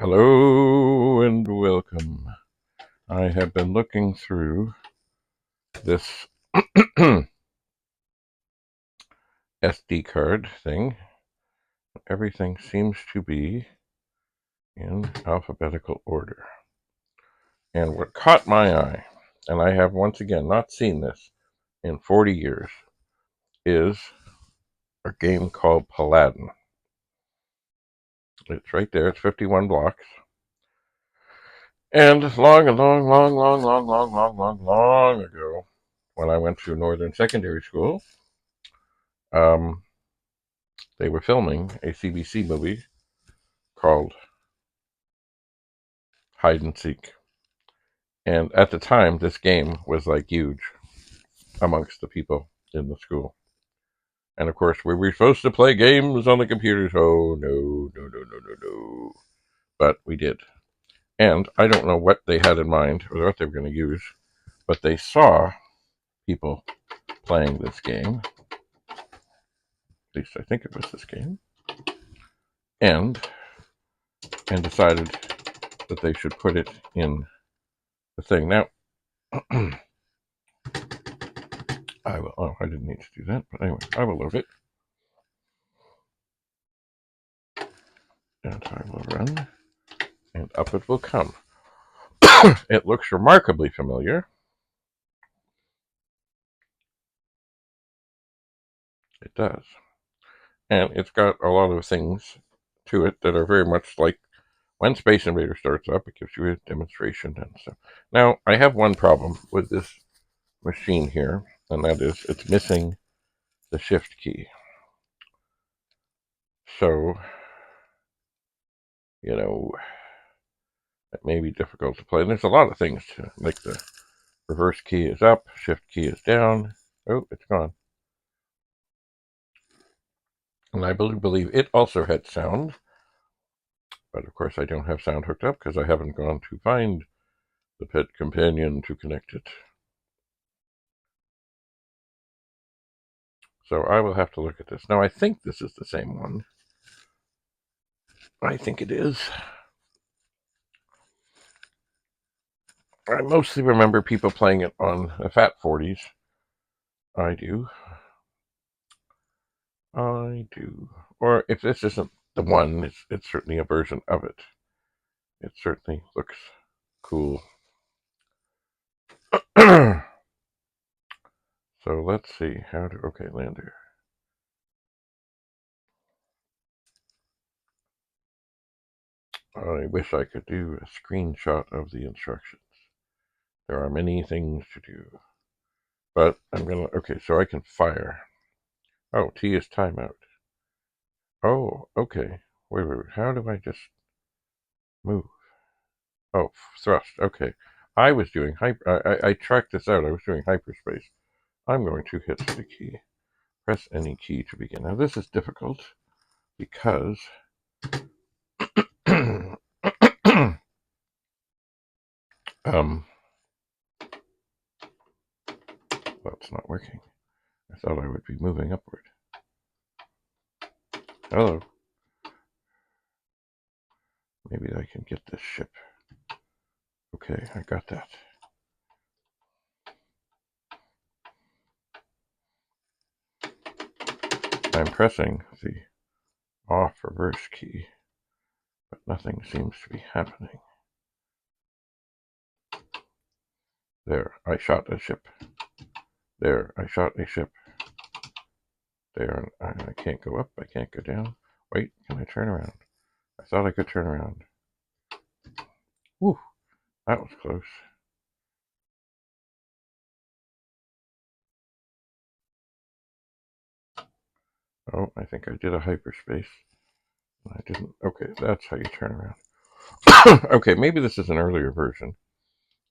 Hello and welcome. I have been looking through this SD card thing. Everything seems to be in alphabetical order. And what caught my eye, and I have once again not seen this in 40 years, is a game called Paladin. It's right there, it's 51 blocks. And long ago, when I went to Northern Secondary School, um, they were filming a CBC movie called Hide and Seek. And at the time, this game was like huge amongst the people in the school. And of course, we were supposed to play games on the computers. Oh, no. But we did. And I don't know what they had in mind or what they were going to use, but they saw people playing this game. At least I think it was this game. And decided that they should put it in the thing. Now, I will. Oh, I didn't need to do that, but anyway, I will load it, and I will run, and up it will come. It looks remarkably familiar. It does, and it's got a lot of things to it that are very much like when Space Invader starts up. It gives you a demonstration and stuff. Now, I have one problem with this machine here, and that is it's missing the Shift key. So, you know, it may be difficult to play. And there's a lot of things to, like the reverse key is up, shift key is down. Oh, it's gone. And I believe it also had sound. But of course I don't have sound hooked up because I haven't gone to find the pet companion to connect it. So I will have to look at this. Now I think this is the same one. I think it is. I mostly remember people playing it on the Fat 40s. I do. Or if this isn't the one, it's certainly a version of it. It certainly looks cool. So let's see how to. Okay, Lander. I wish I could do a screenshot of the instructions. There are many things to do. But I'm gonna. Okay, so I can fire. Oh, T is timeout. Oh, okay. Wait. How do I just move? Oh, thrust. Okay. I was doing hyper. I tracked this out. I was doing hyperspace. I'm going to hit the key. Press any key to begin. Now this is difficult because that's not working. I thought I would be moving upward. Hello. Maybe I can get this ship. Okay, I got that. I'm pressing the off reverse key, but nothing seems to be happening. There, I shot a ship. There, I shot a ship. There, I can't go up, I can't go down. Wait, can I turn around? I thought I could turn around. Whew, that was close. Oh, I think I did a hyperspace. I didn't. Okay, that's how you turn around. Okay, maybe this is an earlier version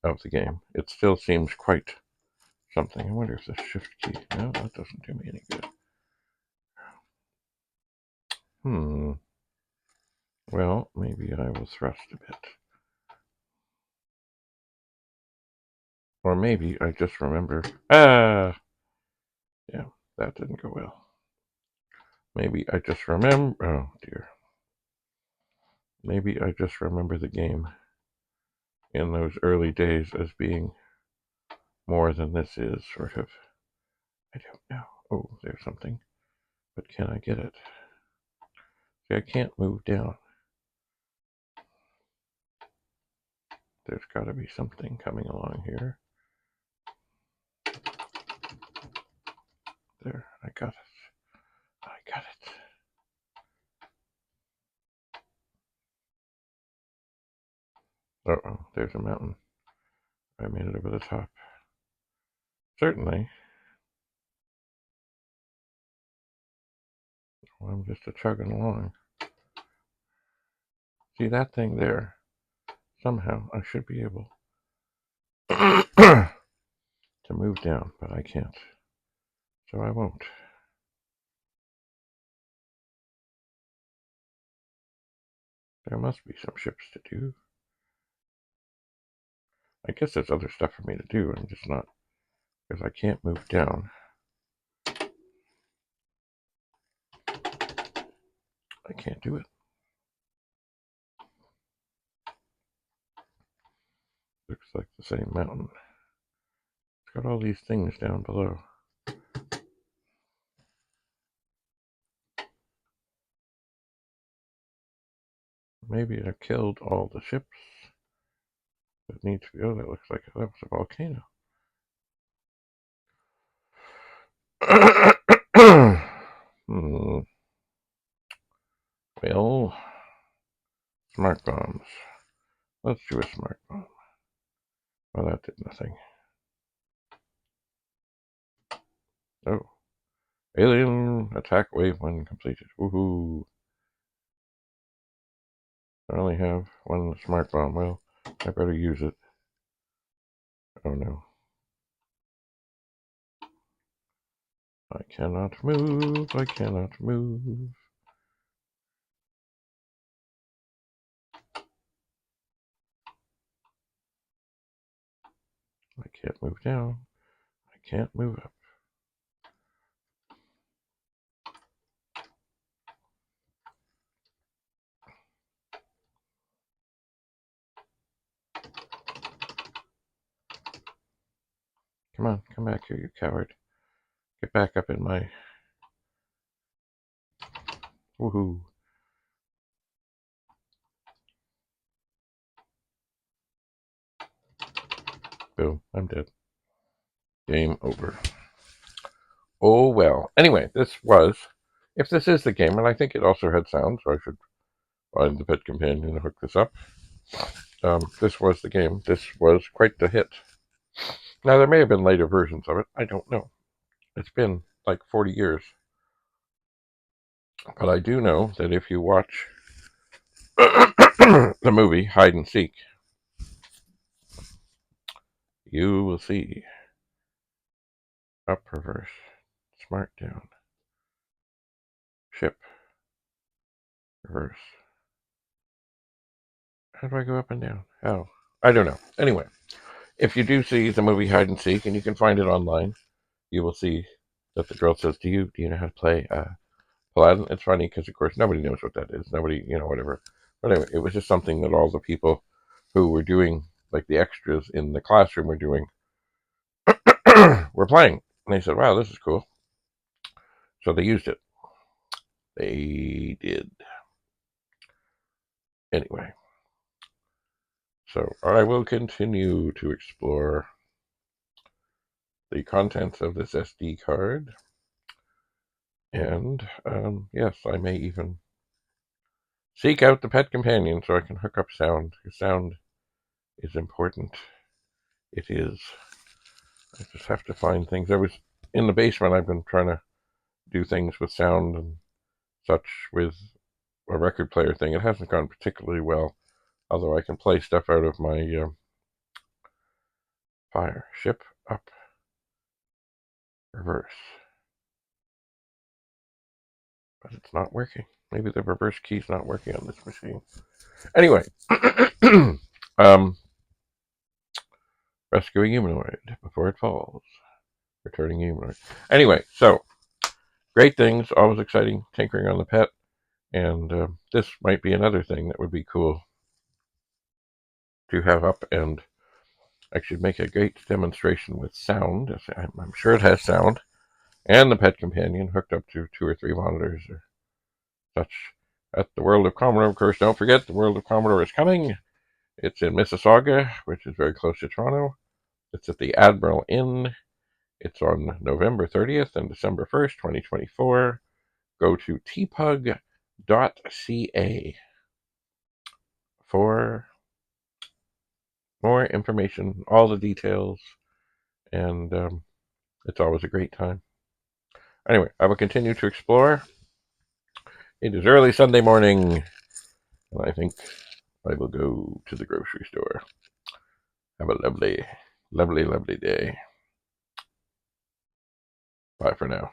of the game. It still seems quite something. I wonder if the shift key. No, that doesn't do me any good. Well, maybe I will thrust a bit. Or maybe I just remember. Ah! Yeah, that didn't go well. Maybe I just remember. Oh, dear. Maybe I just remember the game in those early days as being more than this is, sort of. I don't know. Oh, there's something. But can I get it? See, I can't move down. There's got to be something coming along here. There, I got it. I got it. Uh-oh, there's a mountain. I made it over the top. Certainly. Well, I'm just chugging along. See that thing there? Somehow I should be able to move down, but I can't. So I won't. There must be some ships to do. I guess there's other stuff for me to do. I'm just not, because I can't move down. I can't do it. Looks like the same mountain. It's got all these things down below. Maybe I killed all the ships that need to be. Oh, that looks like that was a volcano. Well, smart bombs. Let's do a smart bomb. Well, that did nothing. Oh. Alien attack wave 1 completed. Woohoo. I only have one smart bomb. Well, I better use it. Oh no. I cannot move. I cannot move. I can't move down. I can't move up. Come on, come back here, you coward. Get back up in my... Woohoo. Boom, I'm dead. Game over. Oh well. Anyway, this was... If this is the game, and I think it also had sound, so I should find the pet companion to hook this up. This was the game. This was quite the hit. Now, there may have been later versions of it. I don't know. It's been like 40 years. But I do know that if you watch the movie Hide and Seek, you will see up, reverse, smart down, ship, reverse. How do I go up and down? How? I don't know. Anyway, if you do see the movie Hide and Seek, and you can find it online, you will see that the girl says, do you know how to play Paladin? It's funny because, of course, nobody knows what that is. Nobody, whatever. But anyway, it was just something that all the people who were doing, like the extras in the classroom were doing, were playing. And they said, wow, this is cool. So they used it. They did. Anyway. So I will continue to explore the contents of this SD card. And, yes, I may even seek out the pet companion so I can hook up sound. Because sound is important. It is. I just have to find things. I was in the basement. I've been trying to do things with sound and such with a record player thing. It hasn't gone particularly well, although I can play stuff out of my fire. Ship up, reverse. But it's not working. Maybe the reverse key's not working on this machine. Anyway, rescuing humanoid before it falls. Returning humanoid. Anyway, so great things, always exciting, tinkering on the pet. And this might be another thing that would be cool to have up, and I should make a great demonstration with sound. I'm sure it has sound, and the pet companion hooked up to 2 or 3 monitors or such. At the World of Commodore, of course, don't forget the World of Commodore is coming. It's in Mississauga, which is very close to Toronto. It's at the Admiral Inn. It's on November 30th and December 1st, 2024. Go to tpug.ca for more information, all the details, and it's always a great time. Anyway, I will continue to explore. It is early Sunday morning, and I think I will go to the grocery store. Have a lovely, lovely, lovely day. Bye for now.